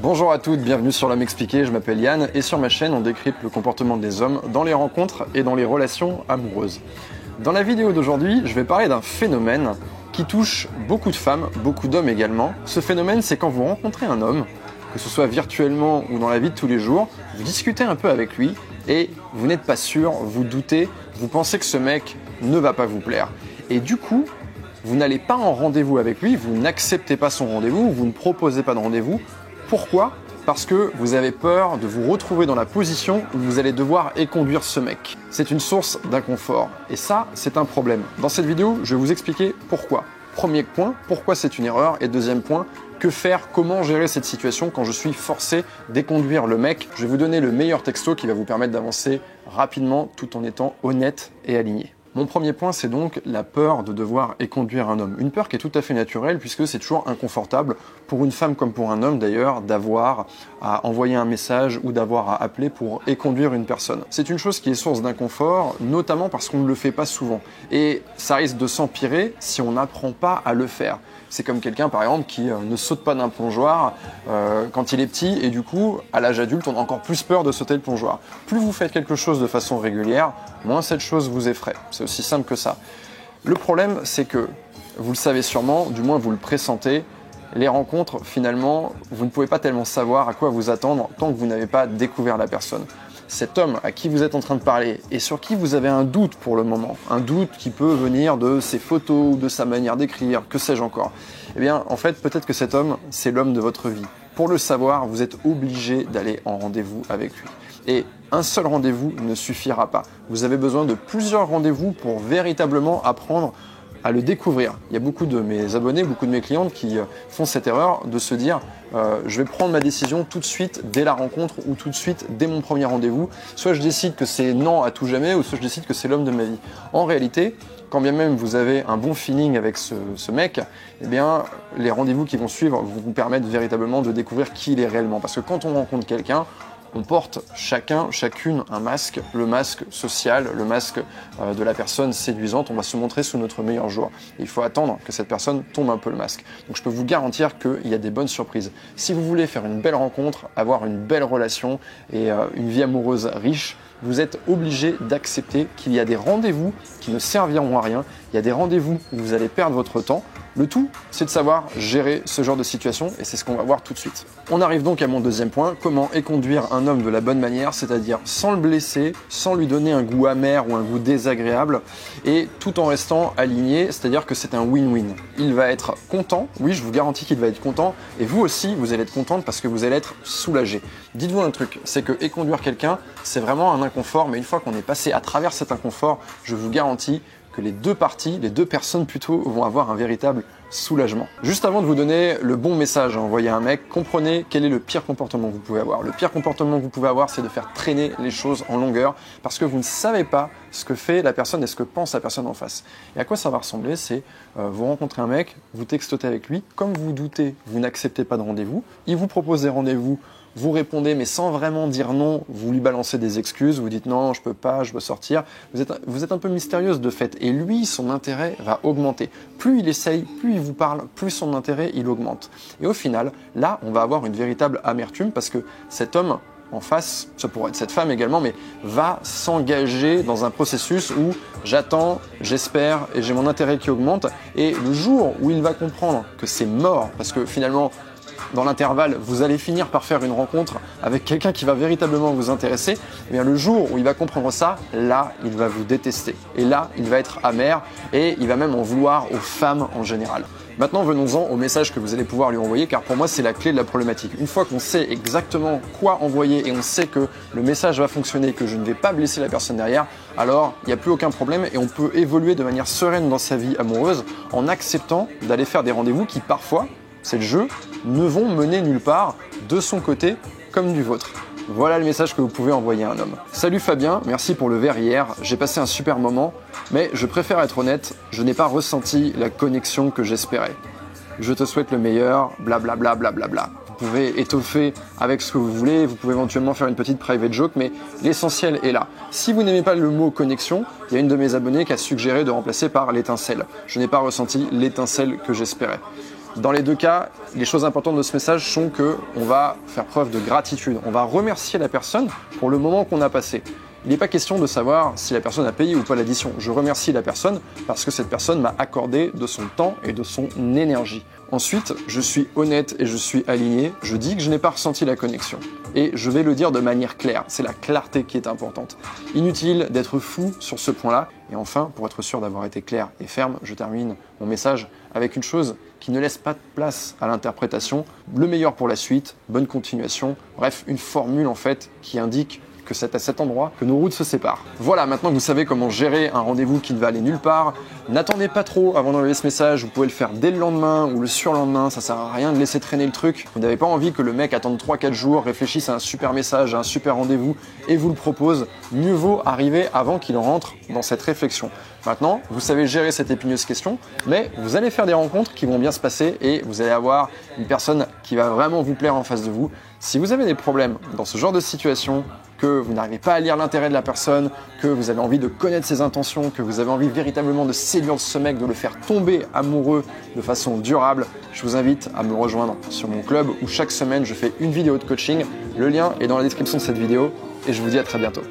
Bonjour à toutes, bienvenue sur L'Homme Expliqué, je m'appelle Yann et sur ma chaîne on décrypte le comportement des hommes dans les rencontres et dans les relations amoureuses. Dans la vidéo d'aujourd'hui, je vais parler d'un phénomène qui touche beaucoup de femmes, beaucoup d'hommes également. Ce phénomène, c'est quand vous rencontrez un homme, que ce soit virtuellement ou dans la vie de tous les jours, vous discutez un peu avec lui et vous n'êtes pas sûr, vous doutez, vous pensez que ce mec ne va pas vous plaire. Et du coup, vous n'allez pas en rendez-vous avec lui, vous n'acceptez pas son rendez-vous, vous ne proposez pas de rendez-vous. Pourquoi ? Parce que vous avez peur de vous retrouver dans la position où vous allez devoir éconduire ce mec. C'est une source d'inconfort. Et ça, c'est un problème. Dans cette vidéo, je vais vous expliquer pourquoi. Premier point, pourquoi c'est une erreur. Et deuxième point, que faire, comment gérer cette situation quand je suis forcé d'éconduire le mec. Je vais vous donner le meilleur texto qui va vous permettre d'avancer rapidement tout en étant honnête et aligné. Mon premier point, c'est donc la peur de devoir éconduire un homme. Une peur qui est tout à fait naturelle puisque c'est toujours inconfortable pour une femme comme pour un homme d'ailleurs d'avoir à envoyer un message ou d'avoir à appeler pour éconduire une personne. C'est une chose qui est source d'inconfort, notamment parce qu'on ne le fait pas souvent. Et ça risque de s'empirer si on n'apprend pas à le faire. C'est comme quelqu'un par exemple qui ne saute pas d'un plongeoir quand il est petit et du coup à l'âge adulte on a encore plus peur de sauter le plongeoir. Plus vous faites quelque chose de façon régulière, moins cette chose vous effraie. C'est aussi simple que ça. Le problème c'est que, vous le savez sûrement, du moins vous le pressentez, les rencontres finalement vous ne pouvez pas tellement savoir à quoi vous attendre tant que vous n'avez pas découvert la personne. Cet homme à qui vous êtes en train de parler et sur qui vous avez un doute pour le moment, un doute qui peut venir de ses photos ou de sa manière d'écrire, que sais-je encore, eh bien en fait peut-être que cet homme c'est l'homme de votre vie. Pour le savoir, vous êtes obligé d'aller en rendez-vous avec lui. Et un seul rendez-vous ne suffira pas. Vous avez besoin de plusieurs rendez-vous pour véritablement apprendre à le découvrir. Il y a beaucoup de mes abonnés, beaucoup de mes clientes qui font cette erreur de se dire je vais prendre ma décision tout de suite dès la rencontre ou tout de suite dès mon premier rendez-vous. Soit je décide que c'est non à tout jamais ou soit je décide que c'est l'homme de ma vie. En réalité, quand bien même vous avez un bon feeling avec ce mec, eh bien les rendez-vous qui vont suivre vont vous permettre véritablement de découvrir qui il est réellement. Parce que quand on rencontre quelqu'un, on porte chacune un masque, le masque social, le masque de la personne séduisante. On va se montrer sous notre meilleur jour. Et il faut attendre que cette personne tombe un peu le masque. Donc je peux vous garantir qu'il y a des bonnes surprises. Si vous voulez faire une belle rencontre, avoir une belle relation et une vie amoureuse riche, vous êtes obligé d'accepter qu'il y a des rendez-vous qui ne serviront à rien. Il y a des rendez-vous où vous allez perdre votre temps. Le tout, c'est de savoir gérer ce genre de situation et c'est ce qu'on va voir tout de suite. On arrive donc à mon deuxième point, comment éconduire un homme de la bonne manière, c'est-à-dire sans le blesser, sans lui donner un goût amer ou un goût désagréable et tout en restant aligné, c'est-à-dire que c'est un win-win. Il va être content, oui je vous garantis qu'il va être content et vous aussi vous allez être contente parce que vous allez être soulagé. Dites-vous un truc, c'est que éconduire quelqu'un, c'est vraiment un inconfort, mais une fois qu'on est passé à travers cet inconfort, je vous garantis que les deux parties, les deux personnes plutôt, vont avoir un véritable soulagement. Juste avant de vous donner le bon message à envoyer à un mec, comprenez quel est le pire comportement que vous pouvez avoir. Le pire comportement que vous pouvez avoir, c'est de faire traîner les choses en longueur parce que vous ne savez pas ce que fait la personne et ce que pense la personne en face. Et à quoi ça va ressembler, c'est vous rencontrez un mec, vous textotez avec lui, comme vous doutez, vous n'acceptez pas de rendez-vous, il vous propose des rendez-vous, vous répondez mais sans vraiment dire non, vous lui balancez des excuses, vous dites non, je peux pas, je veux sortir. Vous êtes un peu mystérieuse de fait et lui, son intérêt va augmenter. Plus il essaye, plus il vous parle, plus son intérêt il augmente. Et au final, là, on va avoir une véritable amertume parce que cet homme en face, ça pourrait être cette femme également, mais va s'engager dans un processus où j'attends, j'espère et j'ai mon intérêt qui augmente. Et le jour où il va comprendre que c'est mort, parce que finalement, dans l'intervalle, vous allez finir par faire une rencontre avec quelqu'un qui va véritablement vous intéresser, et bien le jour où il va comprendre ça, là, il va vous détester. Et là, il va être amer et il va même en vouloir aux femmes en général. Maintenant, venons-en au message que vous allez pouvoir lui envoyer, car pour moi, c'est la clé de la problématique. Une fois qu'on sait exactement quoi envoyer et on sait que le message va fonctionner, que je ne vais pas blesser la personne derrière, alors il n'y a plus aucun problème et on peut évoluer de manière sereine dans sa vie amoureuse en acceptant d'aller faire des rendez-vous qui parfois, c'est le jeu, ne vont mener nulle part de son côté comme du vôtre. Voilà le message que vous pouvez envoyer à un homme. Salut Fabien, merci pour le verre hier, j'ai passé un super moment, mais je préfère être honnête, je n'ai pas ressenti la connexion que j'espérais. Je te souhaite le meilleur, blablabla, blablabla. Vous pouvez étoffer avec ce que vous voulez, vous pouvez éventuellement faire une petite private joke, mais l'essentiel est là. Si vous n'aimez pas le mot connexion, il y a une de mes abonnées qui a suggéré de remplacer par l'étincelle. Je n'ai pas ressenti l'étincelle que j'espérais. Dans les deux cas, les choses importantes de ce message sont que on va faire preuve de gratitude. On va remercier la personne pour le moment qu'on a passé. Il n'est pas question de savoir si la personne a payé ou pas l'addition. Je remercie la personne parce que cette personne m'a accordé de son temps et de son énergie. Ensuite, je suis honnête et je suis aligné. Je dis que je n'ai pas ressenti la connexion. Et je vais le dire de manière claire. C'est la clarté qui est importante. Inutile d'être fou sur ce point-là. Et enfin, pour être sûr d'avoir été clair et ferme, je termine mon message avec une chose qui ne laisse pas de place à l'interprétation. Le meilleur pour la suite, bonne continuation. Bref, une formule en fait qui indique que c'est à cet endroit que nos routes se séparent. Voilà, maintenant que vous savez comment gérer un rendez-vous qui ne va aller nulle part, n'attendez pas trop avant d'envoyer ce message, vous pouvez le faire dès le lendemain ou le surlendemain, ça sert à rien de laisser traîner le truc. Vous n'avez pas envie que le mec attende 3-4 jours, réfléchisse à un super message, à un super rendez-vous et vous le propose. Mieux vaut arriver avant qu'il rentre dans cette réflexion. Maintenant, vous savez gérer cette épineuse question, mais vous allez faire des rencontres qui vont bien se passer et vous allez avoir une personne qui va vraiment vous plaire en face de vous. Si vous avez des problèmes dans ce genre de situation, que vous n'arrivez pas à lire l'intérêt de la personne, que vous avez envie de connaître ses intentions, que vous avez envie véritablement de séduire ce mec, de le faire tomber amoureux de façon durable, je vous invite à me rejoindre sur mon club où chaque semaine je fais une vidéo de coaching. Le lien est dans la description de cette vidéo et je vous dis à très bientôt.